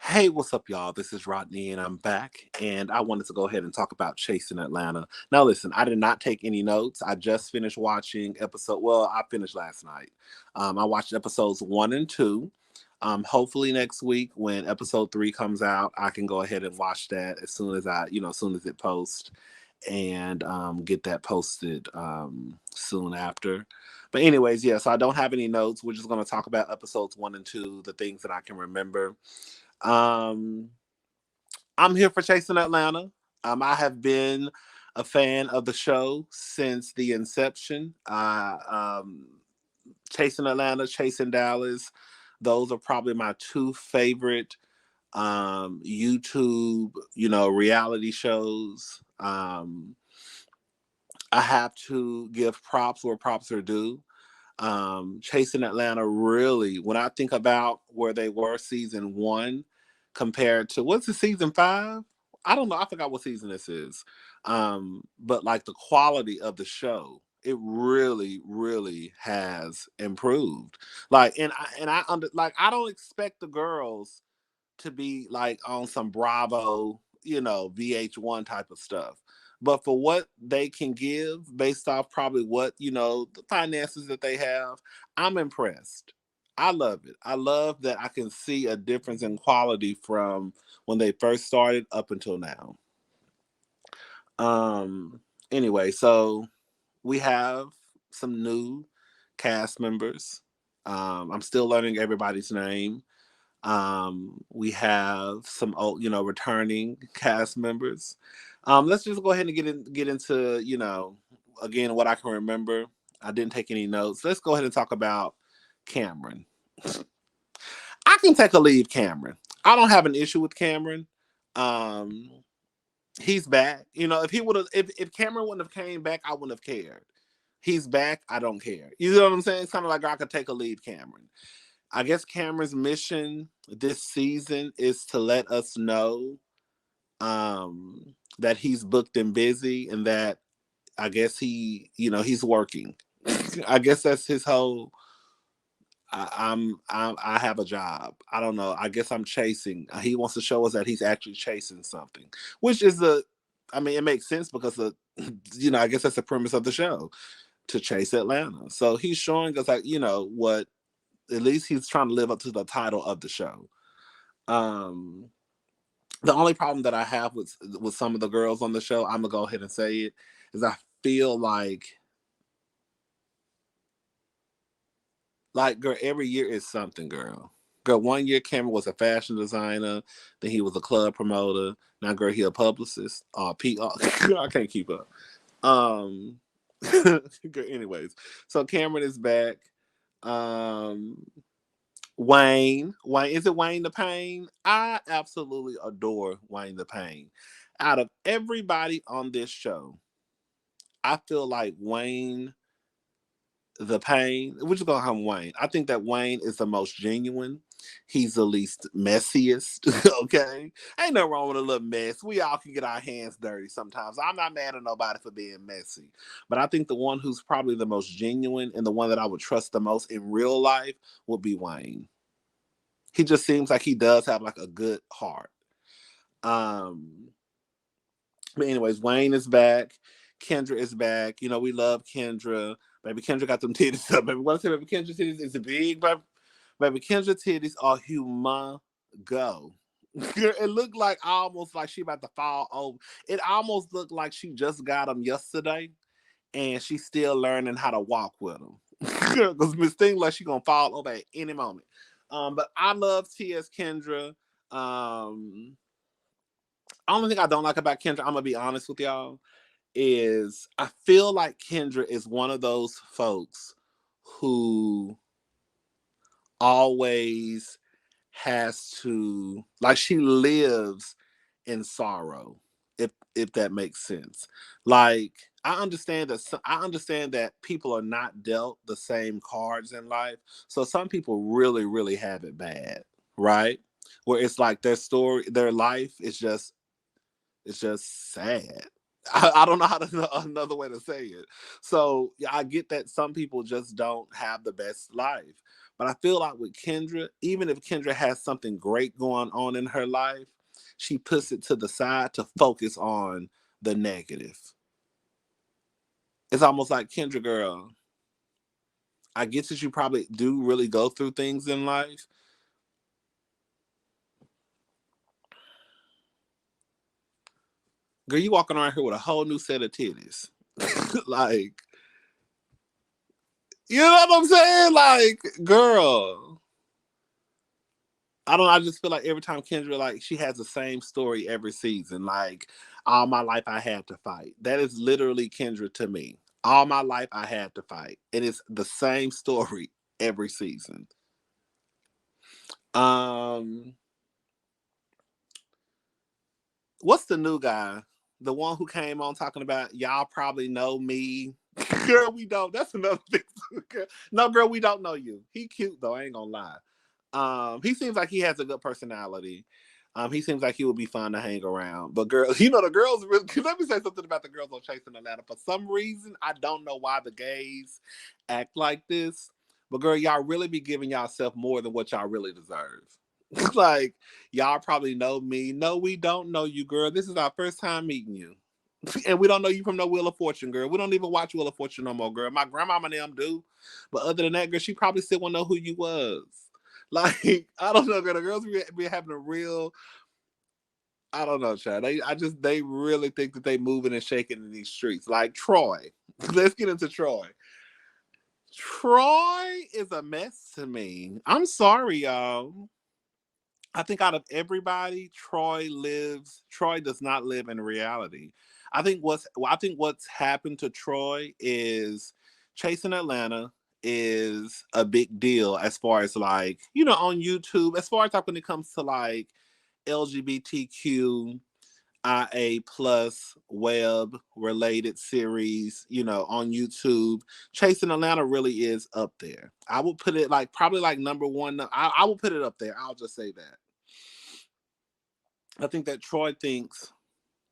Hey, what's up, y'all? This is Rodney, and I'm back. And I wanted to go ahead and talk about Chasing Atlanta. Now, listen, I did not take any notes. I just finished watching episode. Well, I finished last night. I watched episodes 1 and 2. Hopefully next week, when episode 3 comes out, I can go ahead and watch that as soon as as soon as it posts, and get that posted soon after. But anyways, yeah. So I don't have any notes. We're just going to talk about episodes 1 and 2, the things that I can remember. Um, I'm here for Chasing Atlanta. I have been a fan of the show since the inception. Chasing Atlanta, Chasing Dallas. Those are probably my two favorite YouTube, reality shows. I have to give props where props are due. Chasing Atlanta really, when I think about where they were season 1 compared to what's the season 5? I don't know. I forgot what season this is. But like the quality of the show, it really, really has improved. Like, like I don't expect the girls to be like on some Bravo, VH1 type of stuff. But for what they can give based off probably what, the finances that they have, I'm impressed. I love it. I love that I can see a difference in quality from when they first started up until now. Um anyway, so we have some new cast members. I'm still learning everybody's name. We have some old, returning cast members. Let's just go ahead and get into, again, what I can remember. I didn't take any notes. Let's go ahead and talk about Cameron. I can take a leave, Cameron. I don't have an issue with Cameron. Um, he's back. If he would have, if Cameron wouldn't have came back, I wouldn't have cared. He's back. I don't care. You know what I'm saying? It's kind of like I could take a leave, Cameron. I guess Cameron's mission this season is to let us know that he's booked and busy, and that I guess he's working. I guess that's his whole. I have a job. I don't know. I guess I'm chasing. He wants to show us that he's actually chasing something, which is the. I mean, it makes sense because I guess that's the premise of the show, to chase Atlanta. So he's showing us like what, at least he's trying to live up to the title of the show. Um, the only problem that I have with some of the girls on the show, I'm gonna go ahead and say it, is I feel like girl, every year is something, girl. Girl, 1 year Cameron was a fashion designer, then he was a club promoter. Now, girl, he a publicist. PR. I can't keep up. Um, anyways, so Cameron is back. Um, Wayne, is it Wayne the Pain? I absolutely adore Wayne the Pain. Out of everybody on this show, I feel like Wayne the Pain, we're just gonna have Wayne. I think that Wayne is the most genuine. He's the least messiest. Okay. Ain't no wrong with a little mess. We all can get our hands dirty sometimes. I'm not mad at nobody for being messy. But I think the one who's probably the most genuine and the one that I would trust the most in real life would be Wayne. He just seems like he does have like a good heart. Um, but anyways, Wayne is back. Kendra is back. We love Kendra. Baby Kendra got them titties up. Baby, what I say, baby Kendra titties is big, baby Kendra titties are human. Go. It looked like almost like she about to fall over. It almost looked like she just got them yesterday, and she's still learning how to walk with them. Because Miss Thing like she gonna fall over at any moment. But I love T.S. Kendra. Um, Only thing I don't like about Kendra, I'm gonna be honest with y'all, is I feel like Kendra is one of those folks who always has to, like, she lives in sorrow, if that makes sense. Like, I understand that people are not dealt the same cards in life. So some people really, really have it bad, right? Where it's like their story, their life is just, it's just sad. I don't know how to another way to say it. So yeah, I get that some people just don't have the best life, But I feel like with Kendra, even if Kendra has something great going on in her life, she puts it to the side to focus on the negative. It's almost like, Kendra, girl, I get that you probably do really go through things in life. Girl, you walking around here with a whole new set of titties. Like, you know what I'm saying? Like, girl. I don't know. I just feel like every time Kendra, like, she has the same story every season. Like, all my life I had to fight. That is literally Kendra to me. All my life I had to fight. And it's the same story every season. Um, what's the new guy? The one who came on talking about y'all probably know me. Girl, we don't. That's another thing. No, girl, we don't know you. He cute though. I ain't gonna lie. He seems like he has a good personality. He seems like he would be fun to hang around. But girl, you know the girls really. Let me say something about the girls on Chasing Atlanta. For some reason, I don't know why the gays act like this. But girl, y'all really be giving yourself more than what y'all really deserve. Like, y'all probably know me. No, we don't know you, girl. This is our first time meeting you. And we don't know you from no Wheel of Fortune, girl. We don't even watch Wheel of Fortune no more, girl. My grandmama and them do. But other than that, girl, she probably still won't know who you was. Like, I don't know, girl. The girls be having a real, I don't know, child. They really think that they moving and shaking in these streets. Like Troy. Let's get into Troy. Troy is a mess to me. I'm sorry, y'all. I think out of everybody, Troy does not live in reality. I think what's happened to Troy is Chasing Atlanta is a big deal as far as, like, on YouTube, as far as like when it comes to like LGBTQ IA plus web related series, on YouTube. Chasing Atlanta really is up there. I would put it like probably like number one. I will put it up there. I'll just say that. I think that Troy thinks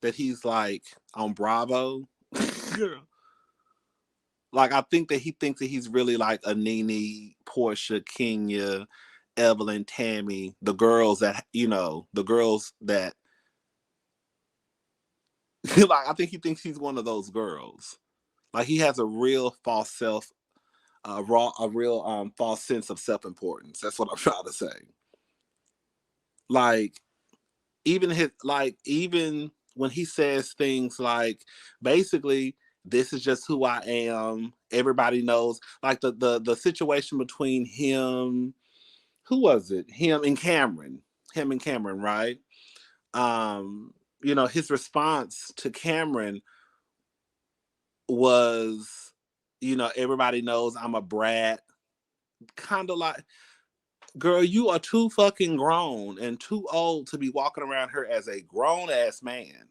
that he's like on Bravo. Like, I think that he thinks that he's really like a Nene, Portia, Kenya, Evelyn, Tammy, the girls that like, I think he thinks he's one of those girls. Like, he has a real false self, a real false sense of self importance. That's what I'm trying to say. Like, even when he says things like, basically, this is just who I am. Everybody knows. Like the situation between him, who was it? Him and Cameron, right? Um, his response to Cameron was, everybody knows I'm a brat. Kind of like, girl, you are too fucking grown and too old to be walking around here as a grown ass man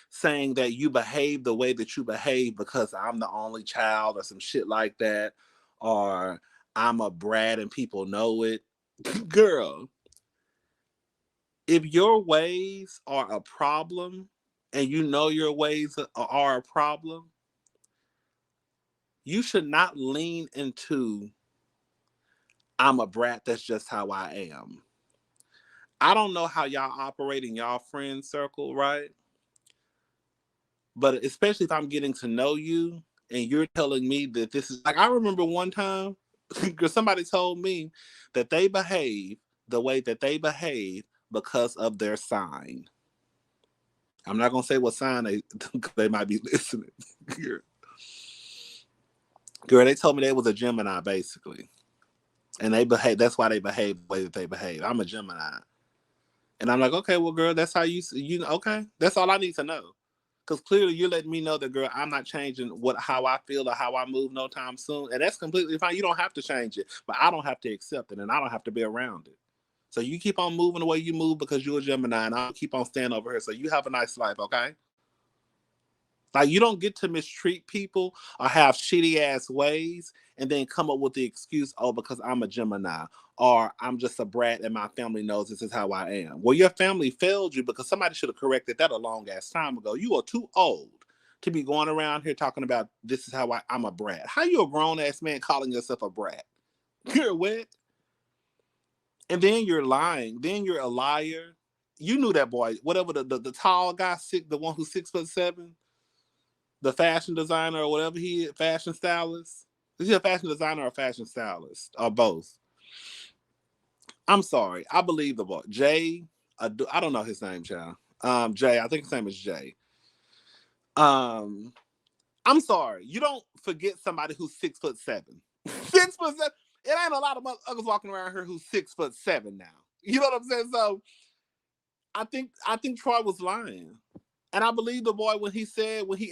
saying that you behave the way that you behave because I'm the only child or some shit like that, or I'm a brat and people know it. Girl, if your ways are a problem and you know your ways are a problem, you should not lean into I'm a brat, that's just how I am. I don't know how y'all operate in y'all friend circle, right? But especially if I'm getting to know you and you're telling me that this is like, I remember one time because somebody told me that they behave the way that they behave because of their sign. I'm not gonna say what sign they might be listening. Girl, they told me they was a Gemini basically, and they behave. That's why they behave the way that they behave. I'm a Gemini, and I'm like, okay, well, girl, that's how okay. That's all I need to know. Because clearly you're letting me know that, girl, I'm not changing how I feel or how I move no time soon. And that's completely fine. You don't have to change it, but I don't have to accept it and I don't have to be around it. So you keep on moving the way you move because you're a Gemini and I'll keep on staying over here. So you have a nice life, okay? Like, you don't get to mistreat people or have shitty ass ways and then come up with the excuse, oh, because I'm a Gemini or I'm just a brat and my family knows this is how I am. Well, your family failed you because somebody should have corrected that a long ass time ago. You are too old to be going around here talking about this is how I'm a brat. How you a grown ass man calling yourself a brat? You're wet. And then you're lying. Then you're a liar. You knew that boy, whatever the tall guy, the one who's 6'7", the fashion designer or whatever he is, fashion stylist. Is he a fashion designer or a fashion stylist? Or both? I'm sorry. I believe the boy. Jay, I don't know his name, child. Jay, I think his name is Jay. Um, I'm sorry. You don't forget somebody who's 6'7". 6'7". It ain't a lot of motherfuckers walking around here who's 6'7" now. You know what I'm saying? So I think Troy was lying. And I believe the boy when he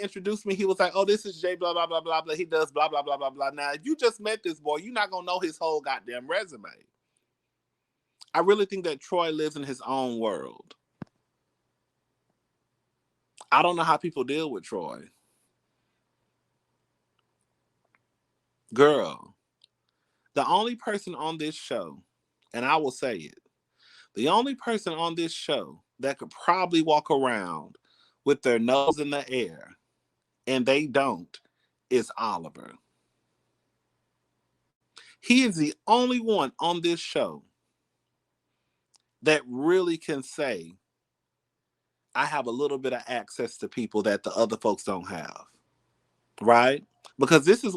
introduced me, he was like, "Oh, this is Jay, blah, blah, blah, blah, blah. He does blah, blah, blah, blah, blah." Now, if you just met this boy, you're not going to know his whole goddamn resume. I really think that Troy lives in his own world. I don't know how people deal with Troy. Girl, the only person on this show, and I will say it, the only person on this show that could probably walk around with their nose in the air, and they don't, is Oliver. He is the only one on this show that really can say, I have a little bit of access to people that the other folks don't have. Right? Because this is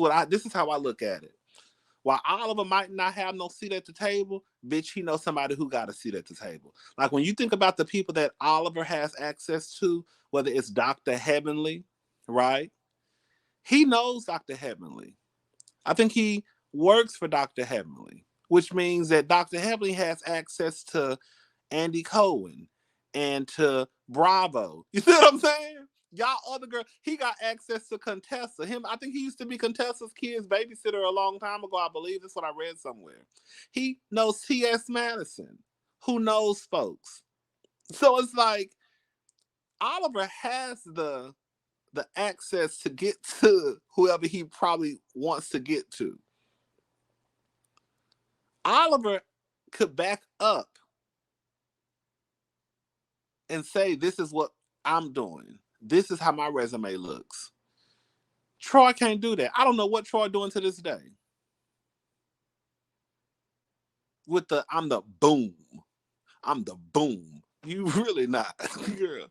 how I look at it. While Oliver might not have no seat at the table, bitch, he knows somebody who got a seat at the table. Like when you think about the people that Oliver has access to, whether it's Dr. Heavenly, right? He knows Dr. Heavenly. I think he works for Dr. Heavenly, which means that Dr. Heavenly has access to Andy Cohen and to Bravo. You see what I'm saying? Y'all other girl, he got access to Contessa. I think he used to be Contessa's kid's babysitter a long time ago, I believe. That's what I read somewhere. He knows T.S. Madison, who knows folks. So it's like Oliver has the access to get to whoever he probably wants to get to. Oliver could back up and say, this is what I'm doing. This is how my resume looks. Troy can't do that. I don't know what Troy doing to this day. With I'm the boom. I'm the boom. You really not, girl.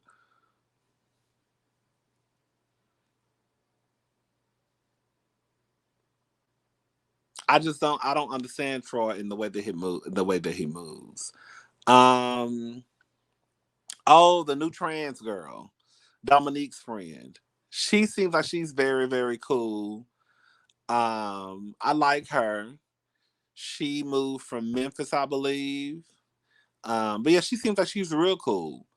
I don't understand Troy in the way that he moves. Oh, the new trans girl, Dominique's friend. She seems like she's very, very cool. I like her. She moved from Memphis, I believe. But yeah, she seems like she's real cool.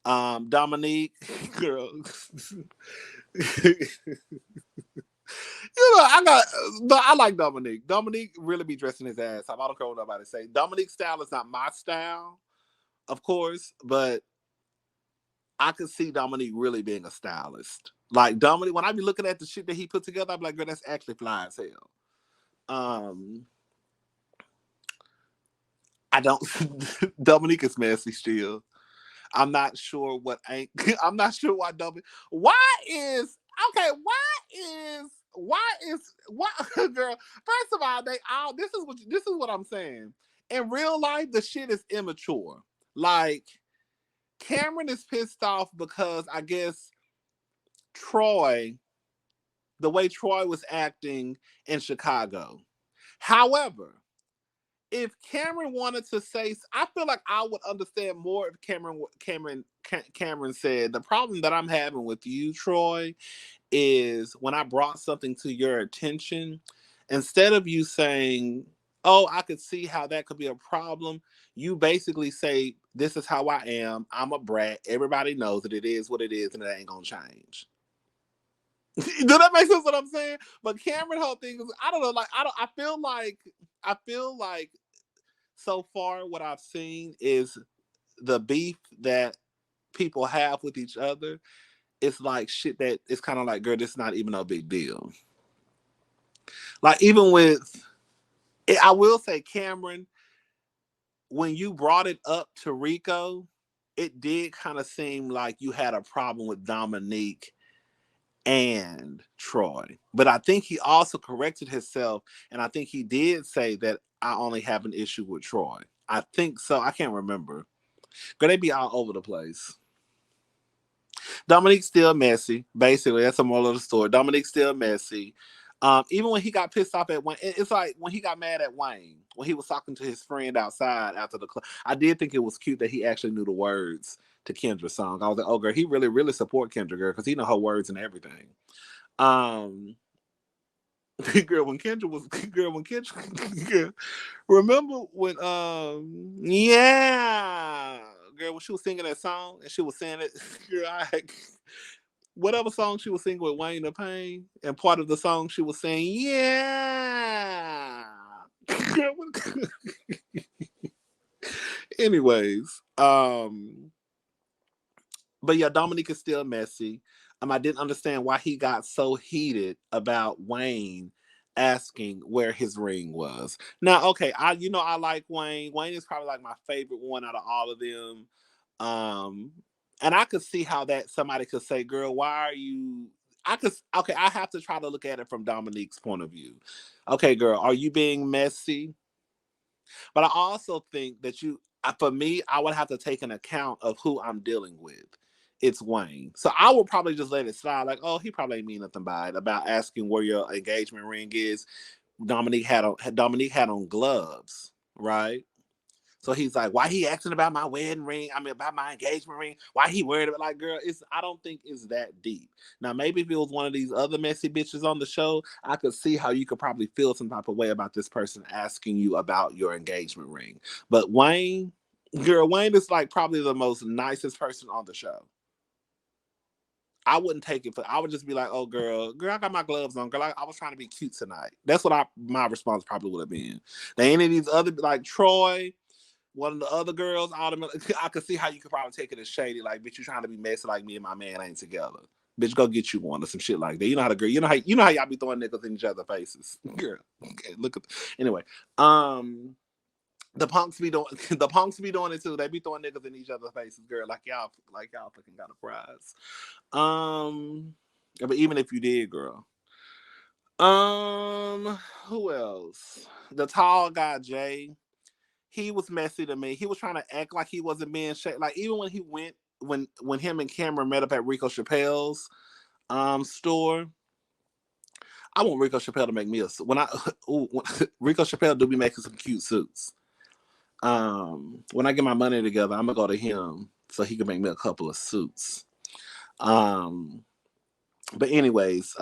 Dominique, girl. But I like Dominique. Dominique really be dressing his ass up. I don't care what nobody say. Dominique's style is not my style, of course, but I could see Dominique really being a stylist. Like Dominique, when I be looking at the shit that he put together, I'm like, girl, that's actually fly as hell. I don't. Dominique is messy still. I'm not sure what ain't. I'm not sure why Dominique. Why is okay? Why girl? First of all, they all. This is what I'm saying. In real life, the shit is immature. Like Cameron is pissed off because I guess Troy, the way Troy was acting in Chicago. However, if Cameron wanted to say, I feel like I would understand more if Cameron said, the problem that I'm having with you, Troy, is when I brought something to your attention, instead of you saying, oh, I could see how that could be a problem, you basically say, this is how I am. I'm a brat. Everybody knows that it is what it is and it ain't gonna change. Does that make sense what I'm saying? But Cameron whole thing is, I don't know, like I feel like so far what I've seen is the beef that people have with each other. It's like shit that it's kind of like, girl, this is not even a big deal. Like even with, I will say, Cameron, when you brought it up to Rico, it did kind of seem like you had a problem with Dominique and Troy. But I think he also corrected himself, and I think he did say that I only have an issue with Troy. I think so. I can't remember. Girl, they be all over the place. Dominique's still messy. Basically, that's the moral of the story. Dominique's still messy. Even when he got pissed off at Wayne, it's like when he got mad at Wayne when he was talking to his friend outside after the club. I did think it was cute that he actually knew the words to Kendra's song. I was like, oh girl, he really, really support Kendra, girl, because he know her words and everything. Um, girl, when Kendra was girl, when Kendra, girl, remember when yeah, girl, when she was singing that song and she was saying it, girl, whatever song she was singing with Wayne the Pain, and part of the song she was saying, yeah. Anyways, but yeah, Dominique is still messy. I didn't understand why he got so heated about Wayne asking where his ring was. Now, okay, I like Wayne. Wayne is probably like my favorite one out of all of them. Um, and I could see how that somebody could say, "Girl, why are you?" I could okay. I have to try to look at it from Dominique's point of view. Okay, girl, are you being messy? But I also think that for me, I would have to take an account of who I'm dealing with. It's Wayne. So I would probably just let it slide. Like, oh, he probably ain't mean nothing by it about asking where your engagement ring is. Dominique had on gloves, right? So he's like, why he asking about my wedding ring? I mean, about my engagement ring. Why he worried about like, girl? I don't think it's that deep. Now, maybe if it was one of these other messy bitches on the show, I could see how you could probably feel some type of way about this person asking you about your engagement ring. But Wayne, girl, Wayne is like probably the most nicest person on the show. I wouldn't take it for. I would just be like, "Oh, girl, I got my gloves on. Girl, I was trying to be cute tonight." That's what my response probably would have been. Now, any of these other like Troy, one of the other girls, I could see how you could probably take it as shady. Like, bitch, you trying to be messy like me and my man ain't together. Bitch, go get you one or some shit like that. You know how the girl, you know how y'all be throwing niggas in each other's faces. Girl, okay, look at anyway. The punks be doing the punks be doing it too. They be throwing niggas in each other's faces, girl. Like y'all fucking got a prize. But even if you did, girl. Who else? The tall guy, Jay. He was messy to me. He was trying to act like he wasn't being shady. Like even when he went when him and Cameron met up at Rico Chappelle's store. I want Rico Chappelle to make me a when I when, Rico Chappelle do be making some cute suits. When I get my money together, I'm gonna go to him so he can make me a couple of suits. Um, but anyways,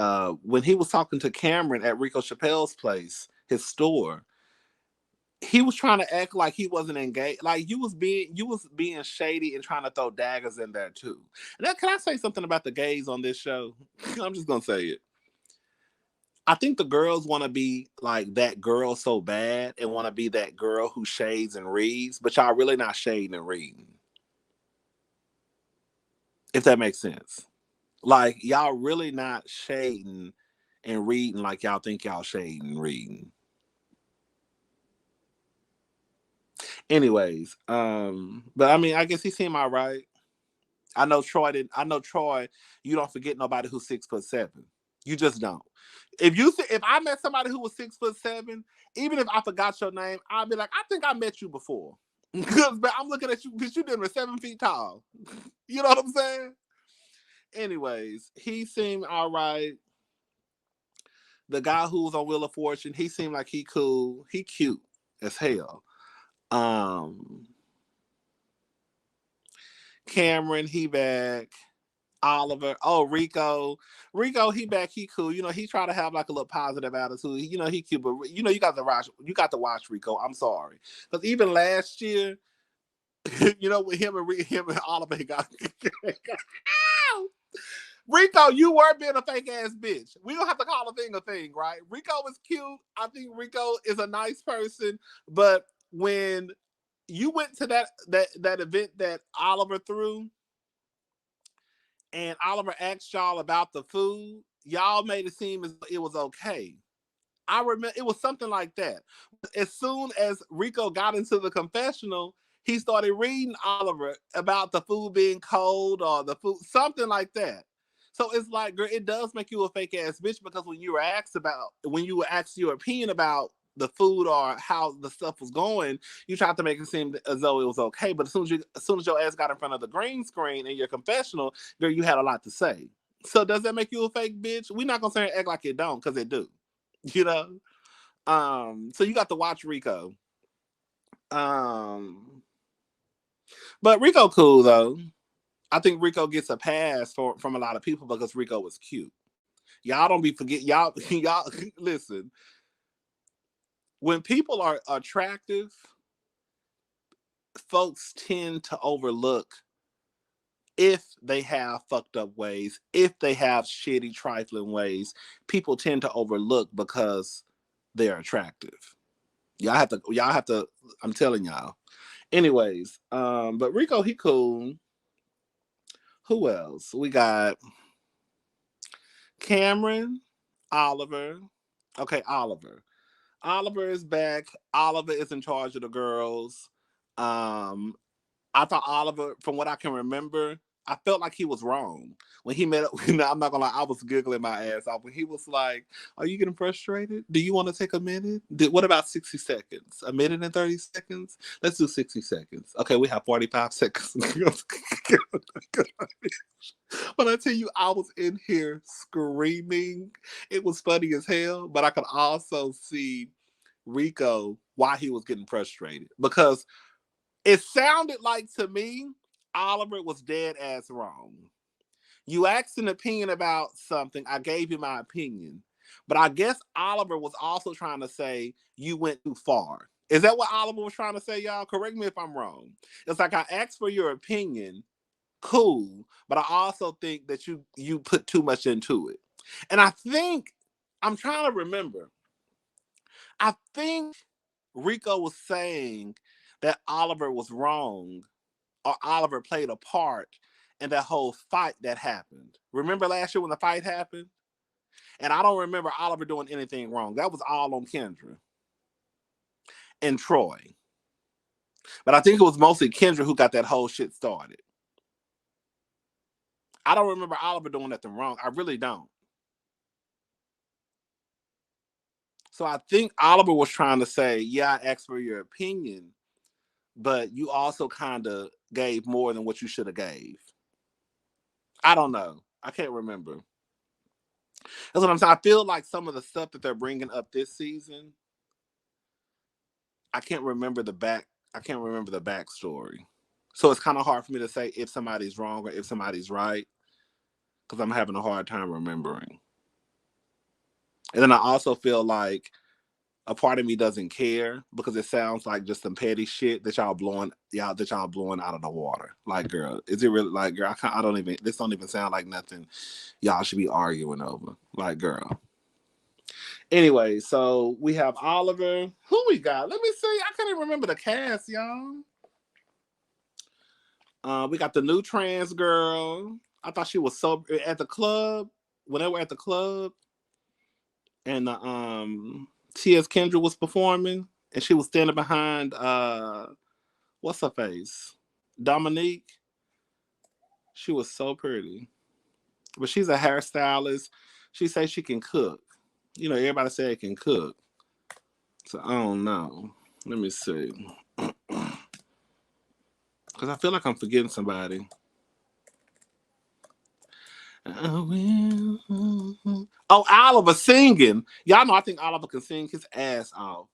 when he was talking to Cameron at Rico Chappelle's place, his store, he was trying to act like he wasn't engaged. Like you was being shady and trying to throw daggers in there too. Now, can I say something about the gays on this show? I'm just gonna say it. I think the girls want to be like that girl so bad and want to be that girl who shades and reads, but y'all really not shading and reading. If that makes sense. Like y'all really not shading and reading like y'all think y'all shading and reading. Anyways, but I mean, I guess he seemed all right. I know Troy didn't. I know Troy. You don't forget nobody who's 6'7". You just don't. If I met somebody who was 6'7", even if I forgot your name, I'd be like, I think I met you before. Because I'm looking at you because you did 7 feet tall. You know what I'm saying? Anyways, he seemed all right. The guy who was on Wheel of Fortune, he seemed like he cool. He cute as hell. Um, Cameron, he back. Oliver, oh Rico, he back, he cool. You know, he try to have like a little positive attitude. You know, he cute, but you got to watch. You got to watch Rico. I'm sorry, because even last year, with him and Oliver got. Rico, you were being a fake ass bitch. We don't have to call a thing, right? Rico is cute. I think Rico is a nice person, but when you went to that event that Oliver threw, and Oliver asked y'all about the food, y'all made it seem as it was okay. I remember it was something like that. As soon as Rico got into the confessional, he started reading Oliver about the food being cold or the food, something like that. So it's like, girl, it does make you a fake ass bitch because when you were asked your opinion about the food or how the stuff was going, you tried to make it seem as though it was okay. But as soon as your ass got in front of the green screen in your confessional, girl, you had a lot to say. So does that make you a fake bitch? We're not gonna say act like it don't, because it do. You know? So you got to watch Rico. But Rico cool though. I think Rico gets a pass from a lot of people because Rico was cute. Y'all don't be forget y'all listen. When people are attractive, folks tend to overlook if they have fucked up ways, if they have shitty, trifling ways. People tend to overlook because they're attractive. Y'all have to, I'm telling y'all. Anyways, but Rico, he cool. Who else? We got Cameron, Oliver. Okay, Oliver. Oliver is back. Oliver is in charge of the girls. Um, I thought Oliver, from what I can remember, I felt like he was wrong when he met up. I'm not gonna lie, I was giggling my ass off when he was like, "Are you getting frustrated? Do you want to take a minute? What about 60 seconds? A minute and 30 seconds? Let's do 60 seconds. Okay, we have 45 seconds." When I tell you, I was in here screaming. It was funny as hell, but I could also see Rico why he was getting frustrated because it sounded like to me Oliver was dead ass wrong. You asked an opinion about something, I gave you my opinion. But I guess Oliver was also trying to say you went too far. Is that what Oliver was trying to say, y'all? Correct me if I'm wrong. It's like I asked for your opinion, cool, but I also think that you put too much into it. And I think I'm trying to remember. I think Rico was saying that Oliver was wrong or Oliver played a part in that whole fight that happened. Remember last year when the fight happened? And I don't remember Oliver doing anything wrong. That was all on Kendra and Troy. But I think it was mostly Kendra who got that whole shit started. I don't remember Oliver doing nothing wrong. I really don't. So I think Oliver was trying to say, yeah, I asked for your opinion, but you also kind of gave more than what you should have gave. I don't know. I can't remember. That's what I'm saying. I feel like some of the stuff that they're bringing up this season, I can't remember the back. I can't remember the backstory. So it's kind of hard for me to say if somebody's wrong or if somebody's right because I'm having a hard time remembering. And then I also feel like a part of me doesn't care because it sounds like just some petty shit that y'all blowing out of the water. Like, girl, is it really like, girl? I don't even. This don't even sound like nothing y'all should be arguing over. Like, girl. Anyway, so we have Oliver. Who we got? Let me see. I can't even remember the cast, y'all. We got the new trans girl. I thought she was so at the club when they were at the club, and T.S. Kendra was performing, and she was standing behind what's her face, Dominique. She was so pretty, but she's a hairstylist. She says she can cook. You know, everybody say it can cook. So I don't know. Let me see. Because I feel like I'm forgetting somebody. Oh, Oliver singing. Y'all know I think Oliver can sing his ass off.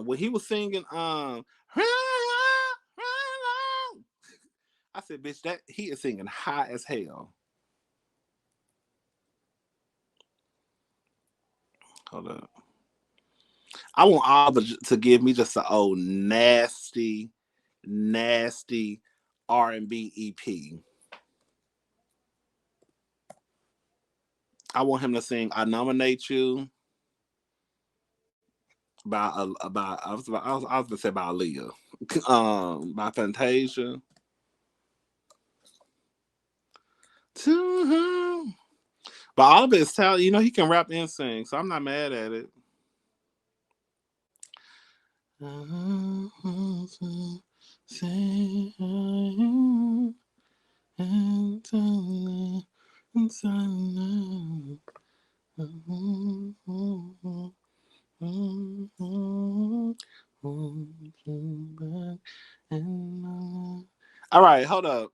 When he was singing, I said, bitch, that he is singing high as hell. Hold up. I want Oliver to give me just an old nasty, nasty R&B EP. I want him to sing "I Nominate You" about I was gonna say about Aaliyah, by Fantasia. To him. But all of it is talent. You know, he can rap and sing, so I'm not mad at it. All right, hold up.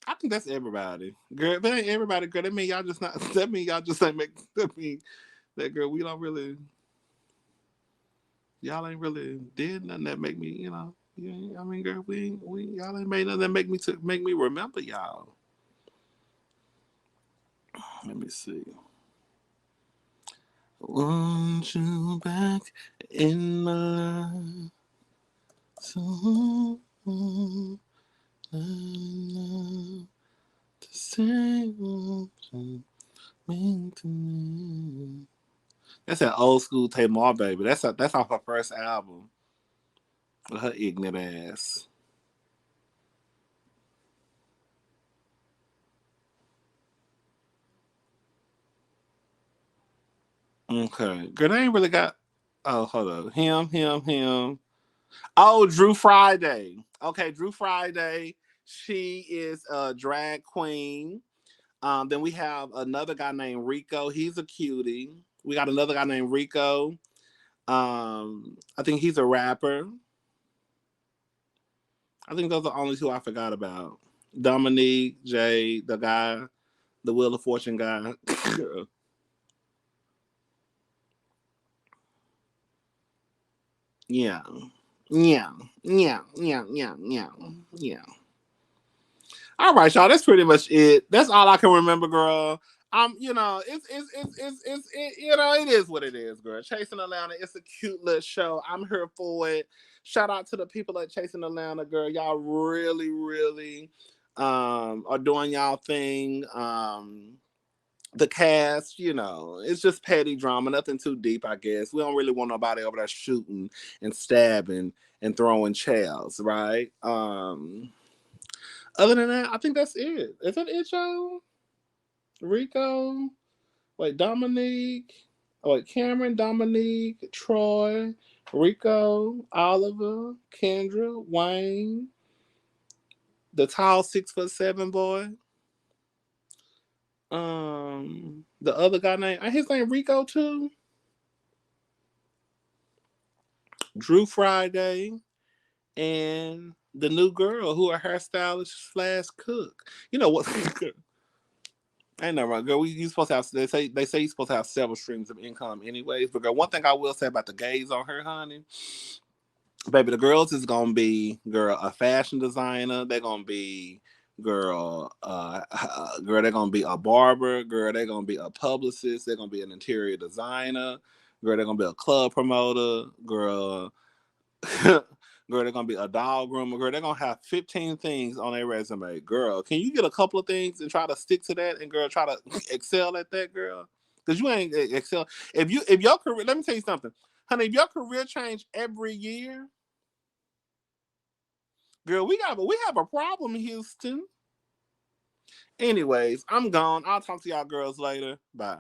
I think that's everybody. Girl, if it ain't everybody, girl, that mean y'all just not that mean y'all just ain't make that mean that girl, we don't really y'all ain't really did nothing that make me, I mean, girl, we y'all ain't made nothing that make me remember y'all. Let me see. Want you back in my life. So to say mean to me. That's an old school Tamar baby. That's off her first album with her ignorant ass. Okay, girl, they ain't really got. Oh, hold on. Him. Oh, Drew Friday. Okay, Drew Friday. She is a drag queen. Then we have another guy named Rico. He's a cutie. We got another guy named Rico. I think he's a rapper. I think those are the only two I forgot about. Dominique, Jay, the guy, the Wheel of Fortune guy. Yeah. Yeah. Yeah. All right, y'all. That's pretty much it. That's all I can remember, girl. It is what it is, girl. Chasing Atlanta, it's a cute little show. I'm here for it. Shout out to the people at Chasing Atlanta, girl. Y'all really, really are doing y'all thing. The cast, it's just petty drama, nothing too deep, I guess. We don't really want nobody over there shooting and stabbing and throwing chairs, right? Other than that, I think that's it. Is that it, y'all? Rico, wait, Dominique, wait, Cameron, Dominique, Troy, Rico, Oliver, Kendra, Wayne, the tall 6'7" boy. The other guy name, his name Rico too. Drew Friday, and the new girl who a hairstylist slash cook. You know what? Ain't no wrong, girl. You supposed to have. They say you're supposed to have several streams of income, anyways. But girl, one thing I will say about the gays on her, honey, baby, the girls is gonna be girl a fashion designer. They're gonna be girl. They're gonna be a barber. Girl, they're gonna be a publicist. They're gonna be an interior designer. Girl, they're gonna be a club promoter. Girl, girl, they're gonna be a dog groomer. Girl, they're gonna have 15 things on their resume. Girl, can you get a couple of things and try to stick to that? And girl, try to excel at that, girl. Because you ain't excel. If your career, let me tell you something, honey. If your career change every year, girl, we have a problem, Houston. Anyways, I'm gone. I'll talk to y'all girls later. Bye.